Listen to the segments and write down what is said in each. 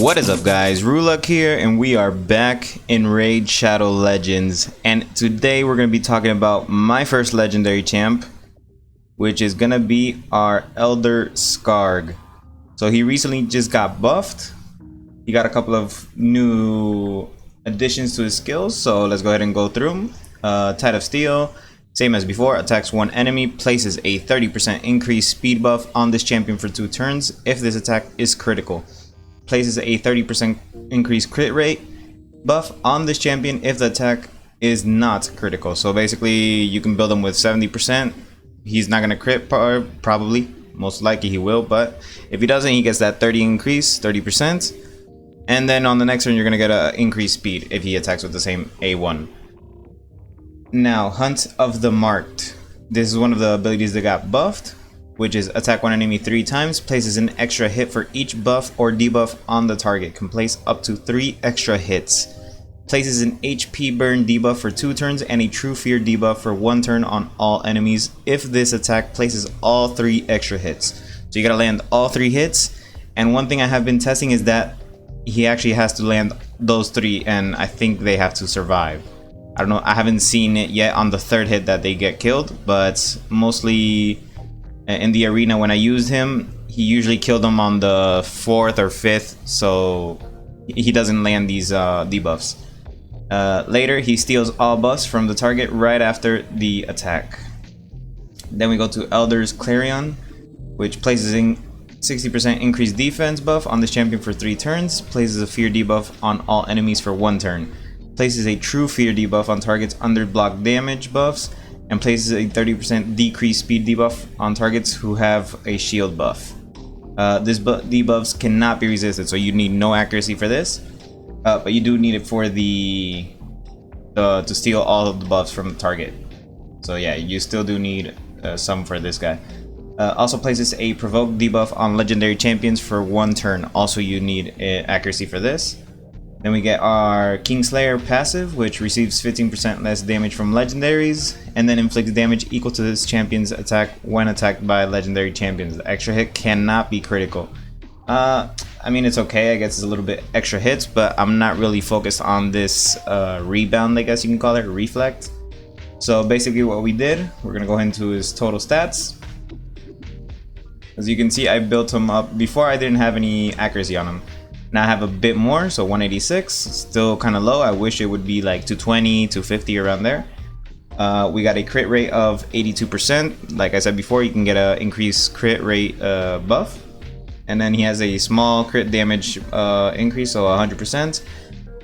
What is up, guys? Ruluk here, and we are back in Raid Shadow Legends. And today we're going to be talking about my first legendary champ, which is going to be our Elder Skarg. So he recently just got buffed. He got a couple of new additions to his skills, so let's go ahead and go through them. Tide of Steel, same as before, attacks one enemy, places a 30% increased speed buff on this champion for 2 turns if this attack is critical. Places a 30% increased crit rate buff on this champion if the attack is not critical. So basically you can build him with 70%. He's not going to crit, probably, most likely he will, but if he doesn't, he gets that 30%. And then on the next turn you're going to get an increased speed if he attacks with the same A1. Now, Hunt of the Marked. This is one of the abilities that got buffed, which is attack one enemy 3 times, places an extra hit for each buff or debuff on the target, can place up to 3 extra hits, places an HP burn debuff for 2 turns and a true fear debuff for 1 turn on all enemies if this attack places all 3 extra hits. So you gotta land all 3 hits, and one thing I have been testing is that he actually has to land those 3, and I think they have to survive. I don't know, I haven't seen it yet on the 3rd hit that they get killed, but mostly in the arena when I used him, he usually killed them on the 4th or 5th, so he doesn't land these debuffs. Later, he steals all buffs from the target right after the attack. Then we go to Elder's Clarion, which places in 60% increased defense buff on this champion for 3 turns, places a fear debuff on all enemies for 1 turn, places a true fear debuff on targets under block damage buffs, and places a 30% decreased speed debuff on targets who have a shield buff. This debuffs cannot be resisted, so you need no accuracy for this, but you do need it for to steal all of the buffs from the target. So yeah, you still do need some for this guy. Also places a provoke debuff on legendary champions for 1 turn. Also, you need accuracy for this. Then we get our Kingslayer passive, which receives 15% less damage from legendaries, and then inflicts damage equal to this champion's attack when attacked by legendary champions. The extra hit cannot be critical. I mean, it's okay, I guess it's a little bit extra hits, but I'm not really focused on this rebound, I guess you can call it, reflect. So basically what we did, we're gonna go into his total stats. As you can see, I built him up. Before I didn't have any accuracy on him. Now I have a bit more, so 186, still kind of low. I wish it would be like 220, 250 around there. We got a crit rate of 82%. Like I said before, you can get an increased crit rate buff. And then he has a small crit damage increase, so 100%.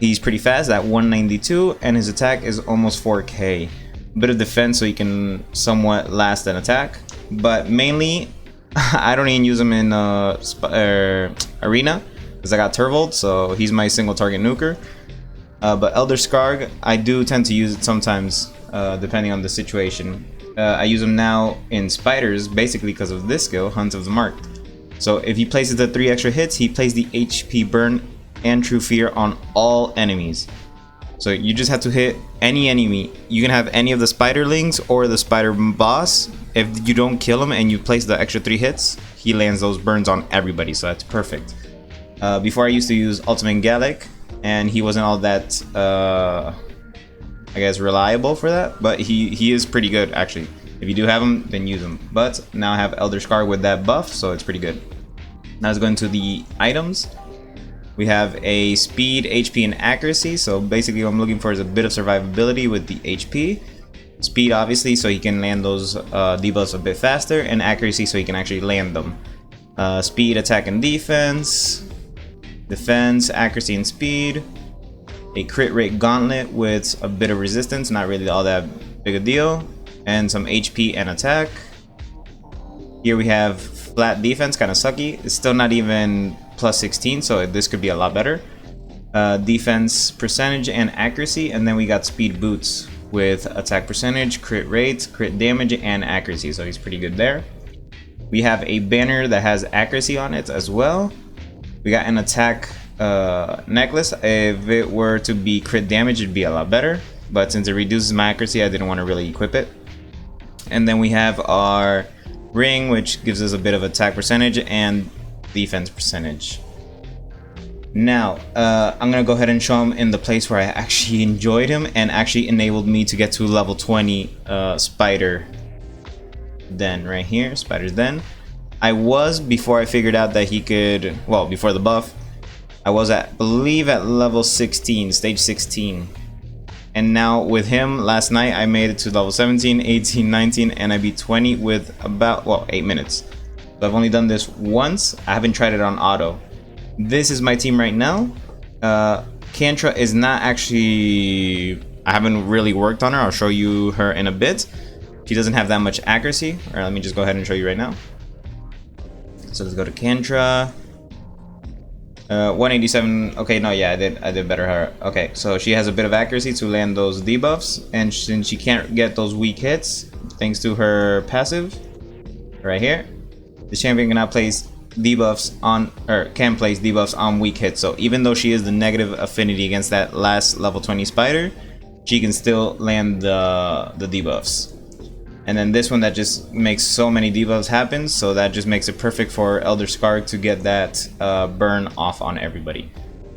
He's pretty fast at 192, and his attack is almost 4k. A bit of defense so he can somewhat last an attack. But mainly, I don't even use him in arena, because I got Turvold, so he's my single target nuker. But Elder Skarg, I do tend to use it sometimes, depending on the situation. I use him now in spiders, basically because of this skill, Hunt of the Marked. So if he places the 3 extra hits, he plays the HP burn and true fear on all enemies. So you just have to hit any enemy. You can have any of the spiderlings or the spider boss. If you don't kill him and you place the extra 3 hits, he lands those burns on everybody, so that's perfect. Before I used to use Ultimate Gallic, and he wasn't all that, I guess, reliable for that, but he is pretty good, actually. If you do have him, then use him. But now I have Elder Skarg with that buff, so it's pretty good. Now let's go into the items. We have a speed, HP, and accuracy, so basically what I'm looking for is a bit of survivability with the HP. Speed, obviously, so he can land those debuffs a bit faster, and accuracy so he can actually land them. Speed, attack, and defense. Defense, accuracy, and speed. A crit rate gauntlet with a bit of resistance, not really all that big a deal. And some HP and attack. Here we have flat defense, kind of sucky. It's still not even plus 16, so this could be a lot better. Defense percentage and accuracy, and then we got speed boots with attack percentage, crit rate, crit damage, and accuracy, so he's pretty good there. We have a banner that has accuracy on it as well. We got an attack necklace. If it were to be crit damage, it'd be a lot better, but since it reduces my accuracy, I didn't want to really equip it. And then we have our ring, which gives us a bit of attack percentage and defense percentage. Now, I'm gonna go ahead and show him in the place where I actually enjoyed him and actually enabled me to get to level 20 spider den right here, spider's den. I was, before I figured out that he could, well, before the buff, I was at, believe at level 16, stage 16. And now with him, last night I made it to level 17, 18, 19, and I beat 20 with about, well, 8 minutes. So I've only done this once. I haven't tried it on auto. This is my team right now. Kantra is not actually, I haven't really worked on her. I'll show you her in a bit. She doesn't have that much accuracy. All right, let me just go ahead and show you right now. So let's go to Kantra. 187. Okay, no, yeah, I did better her. Okay, so she has a bit of accuracy to land those debuffs, and since she can't get those weak hits thanks to her passive right here, the champion can now place debuffs on, or can place debuffs on weak hits. So even though she is the negative affinity against that last level 20 spider, she can still land the debuffs. And then this one that just makes so many debuffs happen, so that just makes it perfect for Elder Skarg to get that burn off on everybody.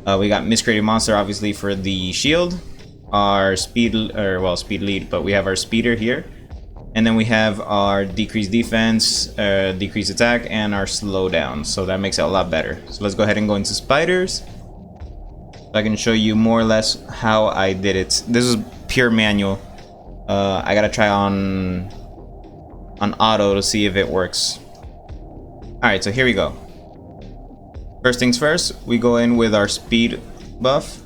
We got Miscreated Monster obviously for the shield, our speed, or well, speed lead, but we have our speeder here. And then we have our decreased defense, decreased attack, and our slowdown, so that makes it a lot better. So let's go ahead and go into spiders. So I can show you more or less how I did it. This is pure manual. I gotta try on auto to see if it works. Alright, so here we go. First things first, we go in with our speed buff.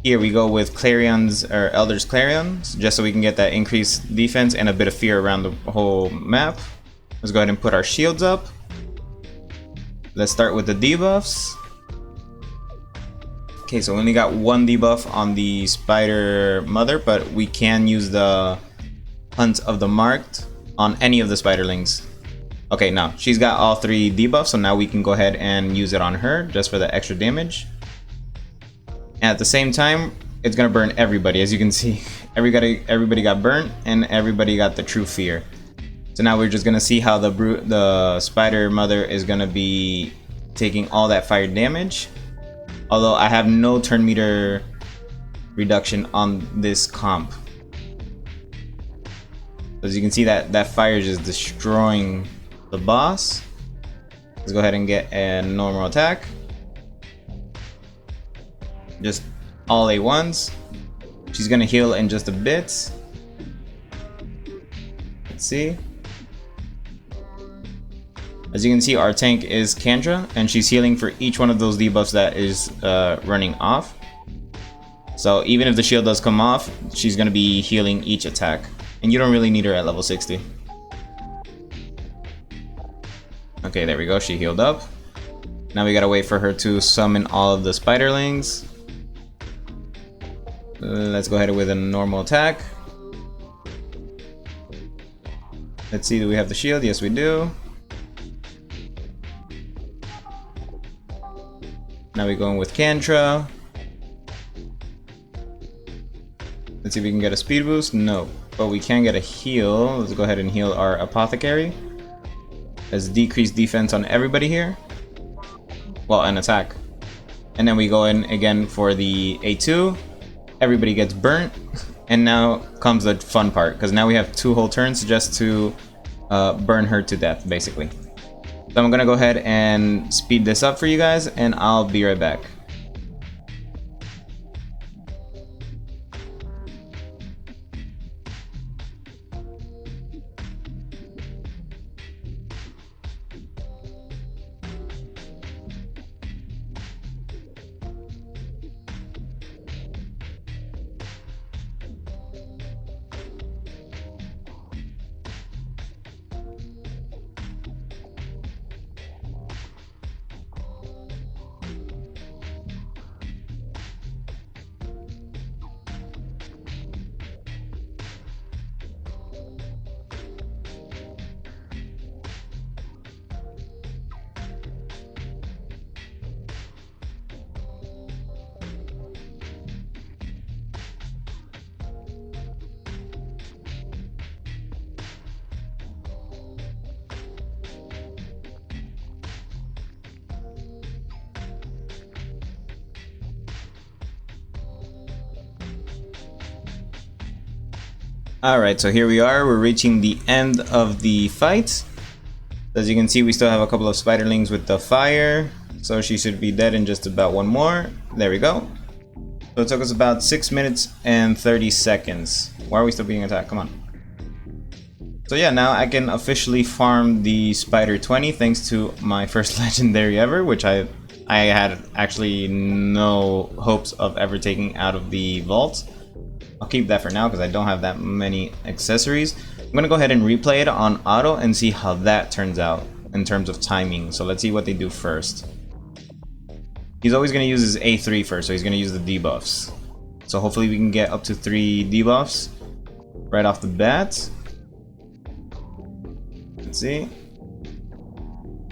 Here we go with Clarion's, or Elder's Clarions, just so we can get that increased defense and a bit of fear around the whole map. Let's go ahead and put our shields up. Let's start with the debuffs. Okay, so we only got one debuff on the spider mother, but we can use the Hunt of the Marked on any of the spiderlings. Okay, now she's got all 3 debuffs, so now we can go ahead and use it on her just for the extra damage. And at the same time, it's gonna burn everybody. As you can see, everybody got burnt, and everybody got the true fear. So now we're just gonna see how the spider mother is gonna be taking all that fire damage. Although I have no turn meter reduction on this comp. As you can see, that fire is just destroying the boss. Let's go ahead and get a normal attack. Just all A1s. She's gonna heal in just a bit. Let's see. As you can see, our tank is Kantra, and she's healing for each one of those debuffs that is running off. So even if the shield does come off, she's going to be healing each attack. And you don't really need her at level 60. Okay, there we go. She healed up. Now we gotta wait for her to summon all of the spiderlings. Let's go ahead with a normal attack. Let's see, do we have the shield? Yes, we do. Now we're going with Kantra. Let's see if we can get a speed boost. No, but we can get a heal. Let's go ahead and heal our apothecary. Let's decrease defense on everybody here. Well, an attack. And then we go in again for the A2. Everybody gets burnt. And now comes the fun part, because now we have 2 whole turns just to burn her to death, basically. So I'm gonna go ahead and speed this up for you guys, and I'll be right back. Alright, so here we are. We're reaching the end of the fight. As you can see, we still have a couple of spiderlings with the fire. So she should be dead in just about one more. There we go. So it took us about 6 minutes and 30 seconds. Why are we still being attacked? Come on. So yeah, now I can officially farm the Spider 20 thanks to my first legendary ever, which I had actually no hopes of ever taking out of the vault. I'll keep that for now because I don't have that many accessories. I'm gonna go ahead and replay it on auto and see how that turns out in terms of timing. So let's see what they do first. He's always gonna use his A3 first, so he's gonna use the debuffs. So hopefully we can get up to 3 debuffs right off the bat. Let's see.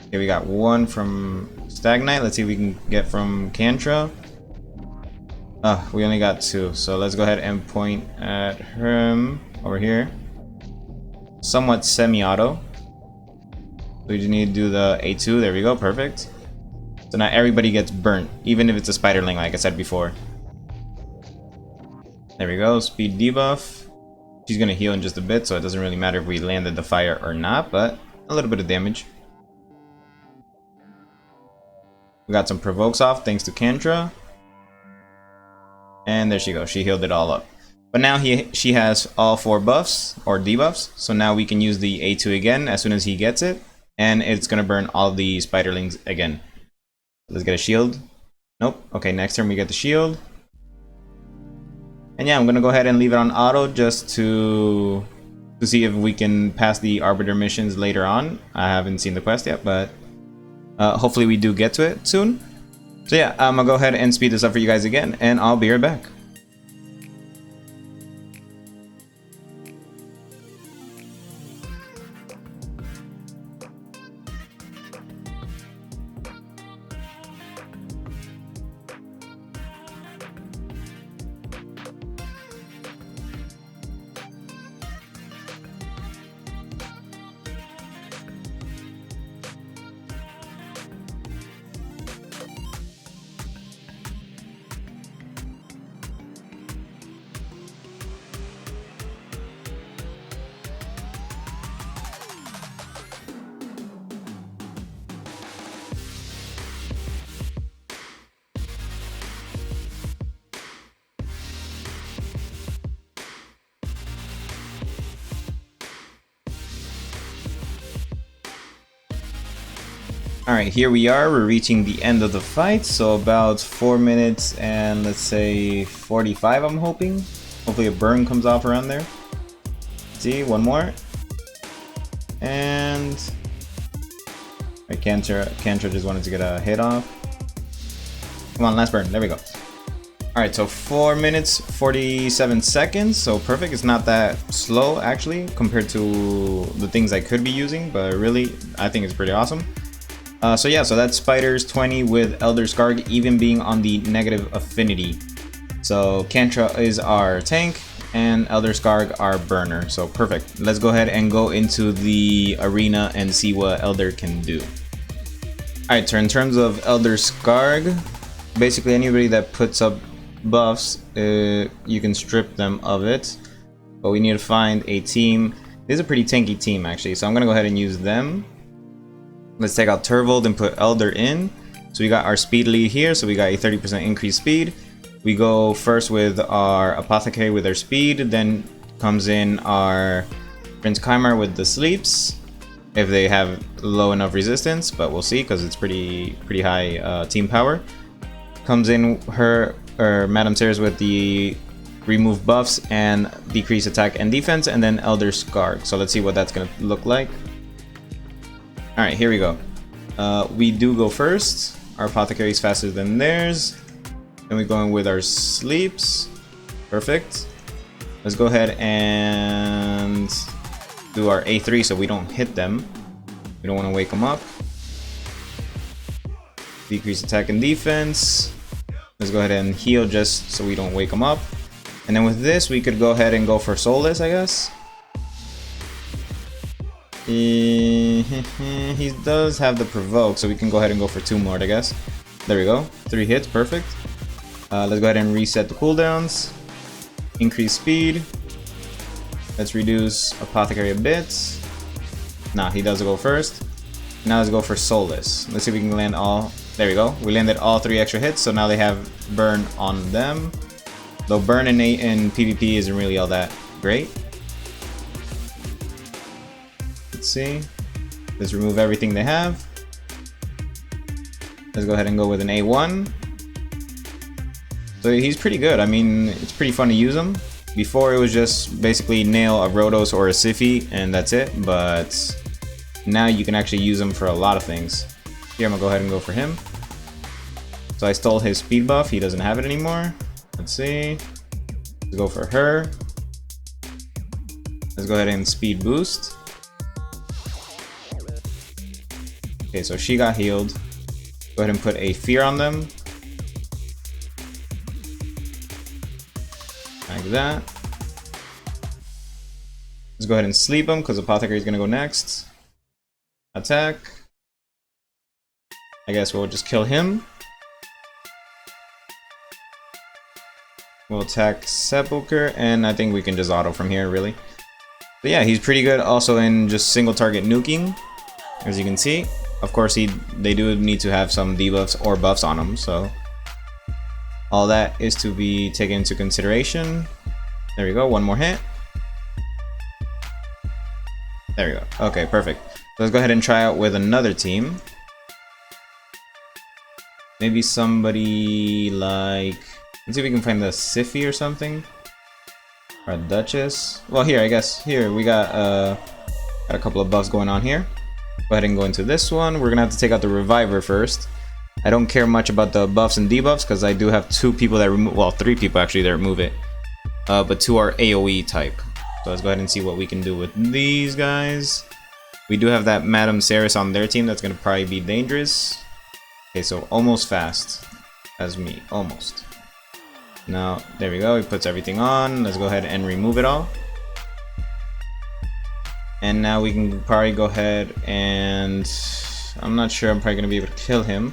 Okay, we got 1 from Stagnite. Let's see if we can get from Kantra. We only got 2, so let's go ahead and point at him over here. Somewhat semi-auto. We just need to do the A2. There we go, perfect. So now everybody gets burnt, even if it's a spiderling, like I said before. There we go, speed debuff. She's gonna heal in just a bit, so it doesn't really matter if we landed the fire or not, but a little bit of damage. We got some provokes off thanks to Kantra. And there she goes, she healed it all up. But now she has all 4 buffs, or debuffs, so now we can use the A2 again as soon as he gets it, and it's gonna burn all the spiderlings again. Let's get a shield. Nope, okay, next turn we get the shield. And yeah, I'm gonna go ahead and leave it on auto just to see if we can pass the Arbiter missions later on. I haven't seen the quest yet, but hopefully we do get to it soon. So yeah, I'm gonna go ahead and speed this up for you guys again, and I'll be right back. Alright, here we are, we're reaching the end of the fight, so about 4 minutes and let's say 45 I'm hoping. Hopefully a burn comes off around there. See, one more. And Kantra just wanted to get a hit off. Come on, last burn, there we go. Alright, so 4 minutes 47 seconds, so perfect. It's not that slow actually compared to the things I could be using, but really I think it's pretty awesome. So yeah, so that's Spiders 20 with Elder Skarg even being on the negative affinity. So Kantra is our tank and Elder Skarg our burner. So perfect. Let's go ahead and go into the arena and see what Elder can do. Alright, so in terms of Elder Skarg, basically anybody that puts up buffs, you can strip them of it. But we need to find a team. This is a pretty tanky team actually, so I'm gonna go ahead and use them. Let's take out Turvold and put Elder in. So we got our speed lead here, so we got a 30% increased speed. We go first with our Apothecary with our speed, then comes in our Prince Kymar with the sleeps, if they have low enough resistance, but we'll see because it's pretty high team power. Comes in her or Madame Sears with the remove buffs and decrease attack and defense, and then Elder Skarg. So let's see what that's gonna look like. Alright, here we go. We do go first. Our Apothecary is faster than theirs. Then we go in with our sleeps. Perfect. Let's go ahead and do our A3 so we don't hit them. We don't want to wake them up. Decrease attack and defense. Let's go ahead and heal just so we don't wake them up. And then with this, we could go ahead and go for Soulless, I guess. He does have the provoke, so we can go ahead and go for 2 more, I guess. There we go, 3 hits, perfect. Let's go ahead and reset the cooldowns. Increase speed. Let's reduce Apothecary a bit. Nah, he does go first. Now let's go for Soulless. Let's see if we can land all. There we go. We landed all 3 extra hits, so now they have burn on them. Though burn in PvP isn't really all that great. Let's see. Let's remove everything they have. Let's go ahead and go with an A1. So he's pretty good. I mean, it's pretty fun to use him. Before it was just basically nail a Rhodos or a Siphi and that's it, but now you can actually use him for a lot of things. Here I'm gonna go ahead and go for him. So I stole his speed buff, he doesn't have it anymore. Let's see. Let's go for her. Let's go ahead and speed boost. Okay, so she got healed. Go ahead and put a fear on them. Like that. Let's go ahead and sleep him because Apothecary is going to go next. Attack. I guess we'll just kill him. We'll attack Sepulcher, and I think we can just auto from here, really. But yeah, he's pretty good also in just single target nuking, as you can see. Of course, they do need to have some debuffs or buffs on him, so all that is to be taken into consideration. There we go, one more hit. There we go. Okay, perfect. Let's go ahead and try out with another team. Maybe somebody like... Let's see if we can find the Siphi or something. Or a Duchess. Well, here, I guess. Here, we got a couple of buffs going on here. Go ahead and go into this one. We're gonna have to take out the Reviver first. I don't care much about the buffs and debuffs because I do have 2 people that remove, well, 3 people actually that remove it. But 2 are AoE type. So let's go ahead and see what we can do with these guys. We do have that Madame Ceres on their team that's gonna probably be dangerous. Okay, so almost fast as me, almost. Now, there we go, he puts everything on. Let's go ahead and remove it all. And now we can probably go ahead and... I'm not sure I'm probably going to be able to kill him.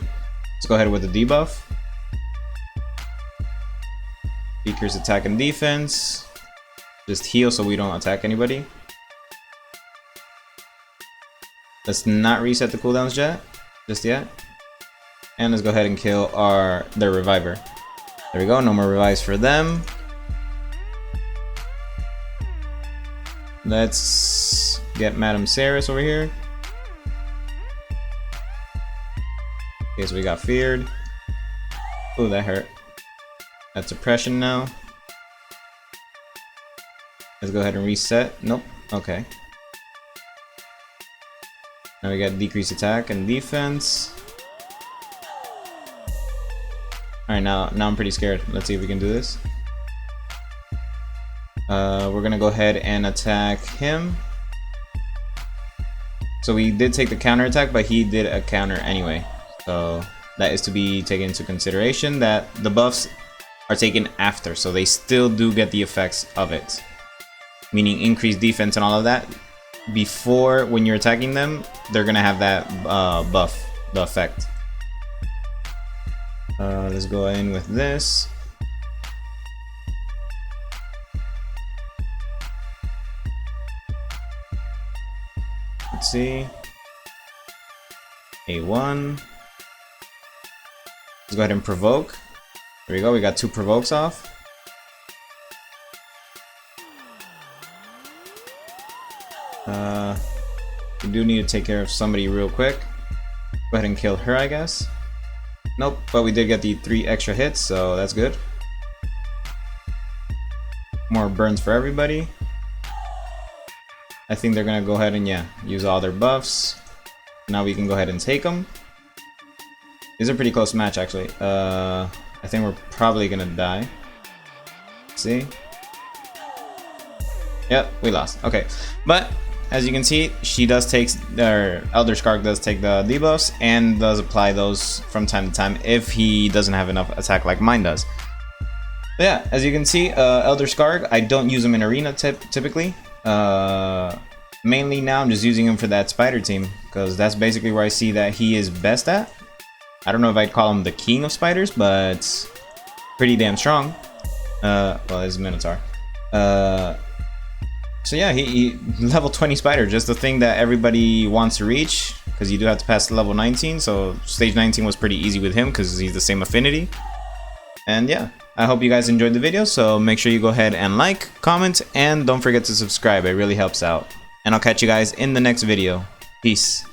Let's go ahead with the debuff. Decrease attack and defense. Just heal so we don't attack anybody. Let's not reset the cooldowns just yet. And let's go ahead and kill their Reviver. There we go, no more revives for them. Let's get Madame Ceres over here. Okay, so we got feared. Oh, that hurt. That's suppression now. Let's go ahead and reset. Nope. Okay. Now we got decreased attack and defense. Alright, now I'm pretty scared. Let's see if we can do this. We're gonna go ahead and attack him. So we did take the counter attack, but he did a counter anyway. So that is to be taken into consideration, that the buffs are taken after, so they still do get the effects of it. Meaning increased defense and all of that. Before, when you're attacking them, they're gonna have that buff, the effect. Let's go in with this. Let's see. A1. Let's go ahead and provoke. There we go, we got 2 provokes off. We do need to take care of somebody real quick. Go ahead and kill her, I guess. Nope, but we did get the 3 extra hits, so that's good. More burns for everybody. I think they're gonna go ahead and, yeah, use all their buffs. Now we can go ahead and take them. These are a pretty close match, actually. I think we're probably gonna die. Let's see. Yep, we lost. Okay, but as you can see, she does take, Elder Skarg does take the debuffs and does apply those from time to time if he doesn't have enough attack like mine does. But yeah, as you can see, Elder Skarg, I don't use him in arena typically. Mainly now I'm just using him for that spider team because that's basically where I see that he is best at. I don't know if I'd call him the king of spiders, but pretty damn strong. Well, it's Minotaur. So yeah, he level 20 spider, just the thing that everybody wants to reach, because you do have to pass level 19. So stage 19 was pretty easy with him because he's the same affinity. And yeah, I hope you guys enjoyed the video. So make sure you go ahead and like, comment, and don't forget to subscribe. It really helps out. And I'll catch you guys in the next video. Peace.